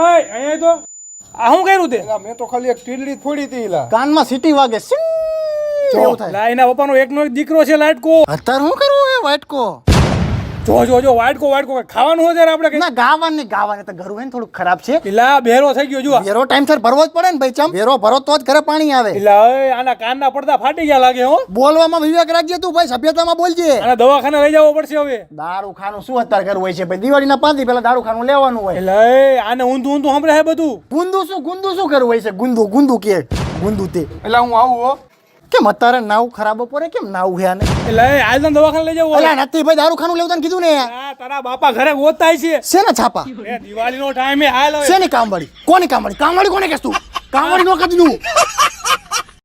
અહીંયા તો આ શું કર્યું તે? મેં તો ખાલી એક ટીડલી ફોડી હતી લા. કાનમાં સીટી વાગે સિંગ એવું થાય. લા એના પપ્પાનો એકનો એક દીકરો છે લાટકો. અત્યારે શું કરવું એ વાટકો? જો વાટકો ખાવાનું હોય ત્યારે આપણે ના ગાવાની તો ઘરું હે ને થોડું ખરાબ છે. પેલા બેરો થઈ ગયો જો. વેરો ટાઈમ સર ભરવો જ પડે ને ભાઈ. ચમ વેરો ભરો તો જ ઘરે પાણી આવે. પેલા આના કાનના પડદા ફાટી ગયા લાગે હો. બોલવામાં વિવેક રાખજે તું ભાઈ, સભ્યતામાં બોલજે. આના દવાખાને લઈ જવો પડશે હવે. દારૂ ખાનું શું અત્યારે કરવું હોય છે ભાઈ? દિવાળીના 5 દી પહેલા દારૂ ખાનું લેવાનું હોય. એટલે આને ઊંધું સંભળાય બધું. ગુંદુ શું કરવું હોય છે? ગુંદુ કે ગુંદુ તે એટલે હું આવું હો. કેમ અત્યારે નાવ ખરાબ પડે? કેમ નાવ હે આને? એટલે આજ દવાખાને લઈ જવો. અલા નથી ભાઈ, દારૂ ખાનું લેવું તને કીધું ને. તારા બાપા ઘરે ગોતાય છે. શેના છાપા? દિવાળીનો ટાઈમ હે હાલ હવે. શેની કામવાળી? કોની કામવાળી? કામવાળી કોને કહેશ તું? કામવાળી નો કીધું.